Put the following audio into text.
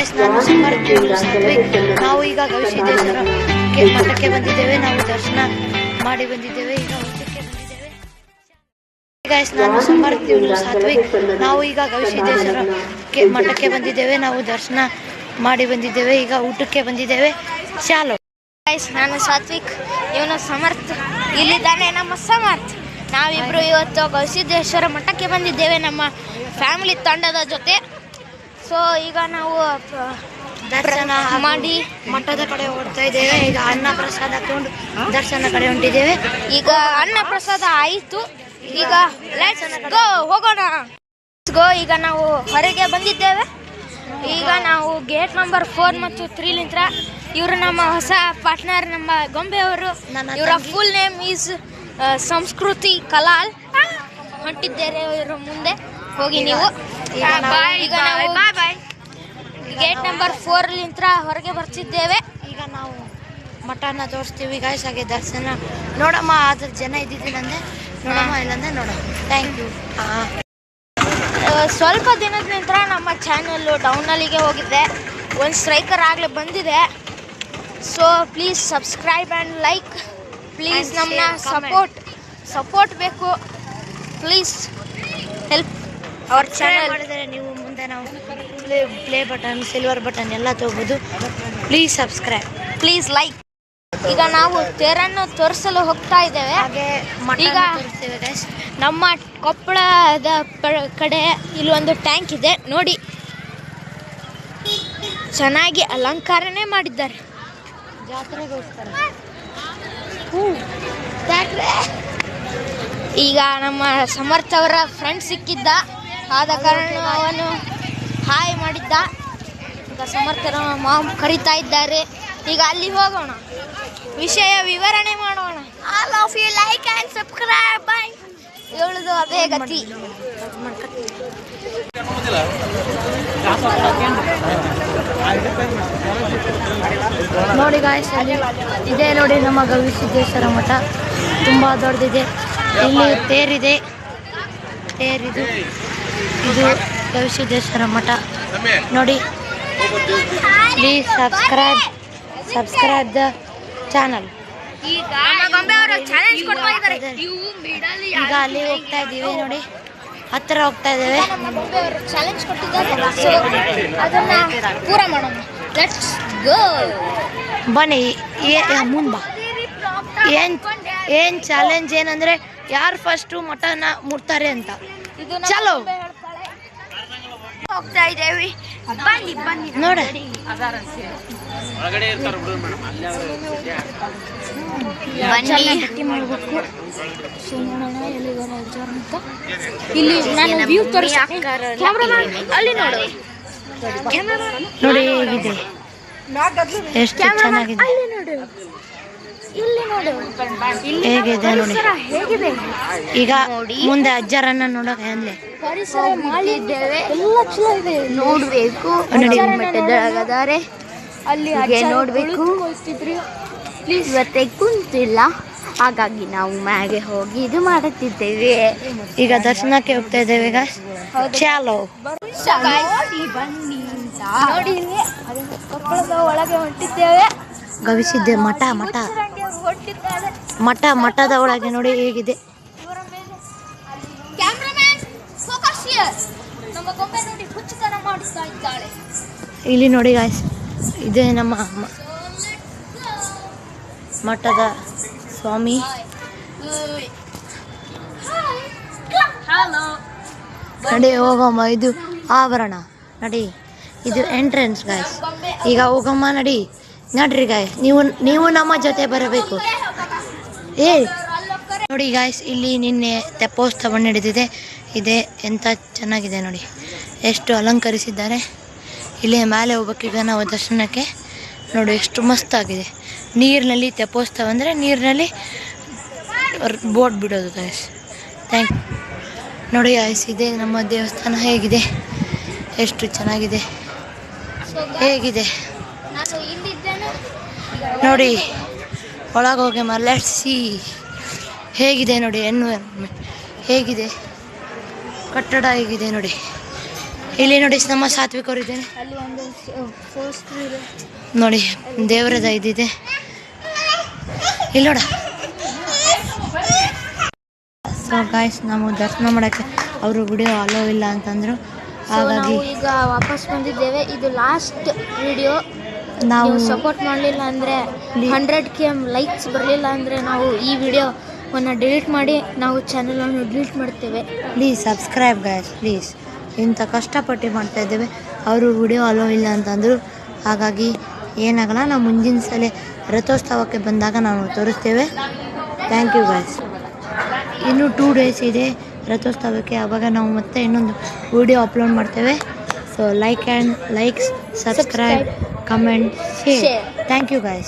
Guys, ನಾನು ಸಮರ್ಥ ಸಾತ್ವಿಕ್. ನಾವು ಈಗ ಗವಿಸಿದ್ದೇಶ್ವರ ಮಠಕ್ಕೆ ಬಂದಿದ್ದೇವೆ. ನಾವು ದರ್ಶನ ಮಾಡಿ ಬಂದಿದ್ದೇವೆ. ಈಗ ಊಟಕ್ಕೆ ಬಂದಿದ್ದೇವೆ. ಗಾಯ್ಸ್, ನಾನು ಸಮರ್ಥ ಸಾತ್ವಿಕ್. ನಾವು ಈಗ ಗವಿಸಿದ್ದೇಶ್ವರ ಮಠಕ್ಕೆ ಬಂದಿದ್ದೇವೆ. ನಾವು ದರ್ಶನ ಮಾಡಿ ಬಂದಿದ್ದೇವೆ. ಈಗ ಊಟಕ್ಕೆ ಬಂದಿದ್ದೇವೆ. ಚಾಲೋ ಗೈಸ್, ನಾನು ಸಾತ್ವಿಕ್, ಇವನು ಸಮರ್ಥ. ಇಲ್ಲಿದ್ದಾನೆ ನಮ್ಮ ಸಮರ್ಥ. ನಾವಿಬ್ರು ಇವತ್ತು ಗವಿಸಿದ್ದೇಶ್ವರ ಮಠಕ್ಕೆ ಬಂದಿದ್ದೇವೆ ನಮ್ಮ ಫ್ಯಾಮಿಲಿ ತಂಡದ ಜೊತೆ. ಸೊ ಈಗ ನಾವು ದರ್ಶನ ಮಾಡಿ ಮಠದ ಕಡೆ ಹೋಗ್ತಾ ಇದ್ದೇವೆ. ಈಗ ಅನ್ನ ಪ್ರಸಾದ ಹಾಕೊಂಡು ದರ್ಶನ ಕಡೆ ಹೊಂಟಿದ್ದೇವೆ. ಈಗ ಅನ್ನ ಪ್ರಸಾದ ಆಯಿತು. ಈಗ ಲೆಟ್ಸ್ ಗೋ, ಹೋಗೋಣ. ಈಗ ನಾವು ಹೊರಗೆ ಬಂದಿದ್ದೇವೆ. ಈಗ ನಾವು ಗೇಟ್ ನಂಬರ್ 4 ಮತ್ತು 3 ಇವರು ನಮ್ಮ ಹೊಸ ಪಾರ್ಟ್ನರ್, ನಮ್ಮ ಗೊಂಬೆಯವರು. ಇವರ ಫುಲ್ ನೇಮ್ ಈಸ್ ಸಂಸ್ಕೃತಿ ಕಲಾಲ್. ಹೊಂಟಿದ್ದೇವೆ ಇವರು ಮುಂದೆ. ಹೋಗಿ ನೀವು. ಈಗ ನಾವು ಗೇಟ್ ನಂಬರ್ 4 ಹೊರಗೆ ಬರ್ತಿದ್ದೇವೆ. ಈಗ ನಾವು ಮಠನ ತೋರಿಸ್ತೀವಿ ಗಾಯ್ಸ್. ಹಾಗೆ ದರ್ಶನ ನೋಡಮ್ಮ. ಅದ್ರ ಜನ ಇದ್ದಿದ್ದಿಲ್ಲಂದೆ ನೋಡಮ್ಮ, ಇಲ್ಲಂದ್ರೆ ನೋಡಮ್ಮ. Thank you. ಸ್ವಲ್ಪ ದಿನದ ನಂತರ ನಮ್ಮ ಚಾನಲ್ಲು ಡೌನಲ್ಲಿಗೆ ಹೋಗಿದೆ. ಒಂದು ಸ್ಟ್ರೈಕರ್ ಆಗಲೇ ಬಂದಿದೆ. So please subscribe and like. Please ನಮ್ಮನ್ನ ಸಪೋರ್ಟ್ ಬೇಕು. Please help our channel. ಮಾಡಿದರೆ ನೀವು ಮುಂದೆ ನಾವು ಪ್ಲೇ ಬಟನ್, ಸಿಲ್ವರ್ ಬಟನ್ ಎಲ್ಲ ತಗೋಬೋದು. Please subscribe, please like. ಈಗ ನಾವು ತೇರನ್ನು ತೋರಿಸಲು ಹೋಗ್ತಾ ಇದ್ದೇವೆ. ಹಾಗೆ ಈಗ ತೋರಿಸ್ತೇವೆ ಗೈಸ್. ನಮ್ಮ ಕೊಪ್ಪಳದ ಕಡೆ ಇಲ್ಲೊಂದು ಟ್ಯಾಂಕ್ ಇದೆ ನೋಡಿ. ಚೆನ್ನಾಗಿ ಅಲಂಕಾರನೇ ಮಾಡಿದ್ದಾರೆ ಜಾತ್ರೆಗೋಸ್ಕರ. ಈಗ ನಮ್ಮ ಸಮರ್ಥ ಅವರ ಫ್ರೆಂಡ್ ಸಿಕ್ಕಿದ್ದ, ಆದ ಕಾರಣ ಅವನು ಹಾಯ್ ಮಾಡಿದ್ದ. ಈಗ ಸಮರ್ಥರ ಮಾಮ್ ಕರೀತಾ ಇದ್ದಾರೆ. ಈಗ ಅಲ್ಲಿ ಹೋಗೋಣ, ವಿಷಯ ವಿವರಣೆ ಮಾಡೋಣ. All of you like and subscribe. ಹೇಳುದು ಅದೇ ಗತಿ. ನೋಡಿ ಗಾಯ್ಸ್, ಅಲ್ಲಿ ಇದೆ ನೋಡಿ ನಮ್ಮ ಗವಿಸಿದ್ದೇಶ್ವರ ಮಠ. ತುಂಬ ದೊಡ್ಡದಿದೆ. ಇಲ್ಲಿ ತೇರಿದೆ. ತೇರಿದು ಇದು ಗವಿಸಿದ್ದೇಶ್ವರ ಮಠ ನೋಡಿ. Please subscribe the channel. ಈಗ ಅಲ್ಲಿ ಹೋಗ್ತಾ ಇದ್ದೀವಿ ನೋಡಿ, ಹತ್ತಿರ ಹೋಗ್ತಾ ಇದ್ದೇವೆ. ಚಾಲೆಂಜ್ ಕೊಟ್ಟಿದ್ದಾರೆ, ಅದನ್ನ ಪೂರ ಮಾಡೋಣ. Let's go. ಬನ್ನಿ ಮುಂದೆ ಬಾ. ಏನ್ ಚಾಲೆಂಜ್ ಏನಂದ್ರೆ ಯಾರು ಫಸ್ಟು ಮಠನ ಮುಟ್ತಾರೆ ಅಂತ. ಚಲೋ ಹೋಗ್ತಾ ಇದ್ದೇವೆ. ಬನ್ನಿ ನೋಡ. ಪಟ್ಟಿ ಮಾಡಬೇಕು. ಇಲ್ಲಿ ನಾನು ವ್ಯೂ ಅಲ್ಲಿ ನೋಡು. ನೋಡಿ ಹೇಗಿದೆ, ಎಷ್ಟು ಚೆನ್ನಾಗಿದೆ. ಇಲ್ಲಿ ನೋಡು ಹೇಗಿದೆ ನೋಡಿ. ಹೇಗಿದೆ ಈಗ ಮುಂದೆ ಅಜ್ಜರನ್ನ ನೋಡೋಕೆ ಅಂದ್ಲೆ ಪರಿಸರ ಮಾಡಿದ್ದೇವೆ. ಎಲ್ಲ ಚಲೋ ಇದೆ, ನೋಡ್ಬೇಕು. ಮಠದೊಳಗದಾರೆ ಅಲ್ಲಿ ನೋಡ್ಬೇಕು. ಪ್ಲೀಸ್ ಇವತ್ತೇ ಕುಂತಿಲ್ಲ, ಹಾಗಾಗಿ ನಾವು ಮ್ಯಾಗೆ ಹೋಗಿ ಇದು ಮಾಡುತ್ತಿದ್ದೇವೆ. ಈಗ ದರ್ಶನಕ್ಕೆ ಹೋಗ್ತಾ ಇದ್ದೇವೆ ಈಗ. ಚಾಲೋ ಬನ್ನಿ ನೋಡಿ. ಕೊಪ್ಪಳದ ಒಳಗೆ ಹೊಂಟಿದ್ದೇವೆ. ಗವಿಸಿದ್ದೆ ಮಠದ ಒಳಗೆ ನೋಡಿ ಹೇಗಿದೆ. ಇಲ್ಲಿ ನೋಡಿ ಗಾಯ್ಸ್, ಇದೇ ನಮ್ಮ ಮಠದ ಸ್ವಾಮಿ. ನಡಿ ಹೋಗಮ್ಮ, ಇದು ಆವರಣ ನಡಿ, ಇದು ಎಂಟ್ರೆನ್ಸ್ ಗಾಯ್ಸ್. ಈಗ ಹೋಗಮ್ಮ ನಡ್ರಿ ಗಾಯ್ಸ್, ನೀವು ನಮ್ಮ ಜೊತೆ ಬರಬೇಕು. ನೋಡಿ ಗಾಯ್ಸ್, ಇಲ್ಲಿ ನಿನ್ನೆ ತೆಪ್ಪೋತ್ಸವ ನಡೆದಿದೆ. ಇದೆ ಎಂತ ಚೆನ್ನಾಗಿದೆ ನೋಡಿ, ಎಷ್ಟು ಅಲಂಕರಿಸಿದ್ದಾರೆ. ಇಲ್ಲಿ ಮೇಲೆ ಹೋಗ್ಬೇಕೀಗ ನಾವು ದರ್ಶನಕ್ಕೆ. ನೋಡಿ ಎಷ್ಟು ಮಸ್ತಾಗಿದೆ. ನೀರಿನಲ್ಲಿ ತೆಪ್ಪೋತ್ಸವ ಅಂದರೆ ನೀರಿನಲ್ಲಿ ಬೋಟ್ ಬಿಡೋದು ಗಾಯ್ಸ್. ಥ್ಯಾಂಕ್ ನೋಡಿ ಗಾಯ್ಸ್, ಇದೆ ನಮ್ಮ ದೇವಸ್ಥಾನ. ಹೇಗಿದೆ, ಎಷ್ಟು ಚೆನ್ನಾಗಿದೆ, ಹೇಗಿದೆ ನೋಡಿ. ಒಳಗೆ ಹೋಗಿ ಲೆಟ್ಸ್ ಸಿ ಹೇಗಿದೆ ನೋಡಿ. ಎನ್ವೈರನ್ಮೆಂಟ್ ಹೇಗಿದೆ, ಕಟ್ಟಡ ಹೇಗಿದೆ ನೋಡಿ. ಇಲ್ಲಿ ನೋಡಿ ನಮ್ಮ ಸಾತ್ವಿಕ್ ಅವರಿದ್ದಾರೆ. ಅಲ್ಲಿ ಒಂದು ಪೋಸ್ಟರ್ ಇದೆ ನೋಡಿ ದೇವರದ ಇದಿದೆ ಇಲ್ಲಿ ನೋಡ. ಸೊ ಗಾಯ್ಸ್ ನಾವು ದರ್ಶನ ಮಾಡೋಕ್ಕೆ ಅವರು ವಿಡಿಯೋ ಅಲೋ ಇಲ್ಲ ಅಂತಂದರು. ಹಾಗಾಗಿ ಈಗ ವಾಪಸ್ ಬಂದಿದ್ದೇವೆ. ಇದು ಲಾಸ್ಟ್ ವಿಡಿಯೋ. ನಾವು ಸಪೋರ್ಟ್ ಮಾಡಲಿಲ್ಲ ಅಂದರೆ 100K ಲೈಕ್ಸ್ ಬರಲಿಲ್ಲ ಅಂದರೆ ನಾವು ಈ ವಿಡಿಯೋವನ್ನು ಡಿಲೀಟ್ ಮಾಡಿ ನಾವು ಚಾನಲನ್ನು ಡಿಲೀಟ್ ಮಾಡ್ತೇವೆ. Please subscribe guys please. ಇಂಥ ಕಷ್ಟಪಟ್ಟು ಮಾಡ್ತಾ ಇದ್ದೇವೆ. ಅವರು ವಿಡಿಯೋ ಅಲೋ ಇಲ್ಲ ಅಂತಂದರು. ಹಾಗಾಗಿ ಏನಾಗಲ್ಲ, ನಾವು ಮುಂದಿನ ಸಲ ರಥೋತ್ಸವಕ್ಕೆ ಬಂದಾಗ ನಾವು ತೋರಿಸ್ತೇವೆ. Thank you guys. ಇನ್ನೂ 2 ಡೇಸ್ ಇದೆ ರಥೋತ್ಸವಕ್ಕೆ. ಆವಾಗ ನಾವು ಮತ್ತೆ ಇನ್ನೊಂದು ವಿಡಿಯೋ ಅಪ್ಲೋಡ್ ಮಾಡ್ತೇವೆ. So likes, subscribe, comment, share. Thank you guys.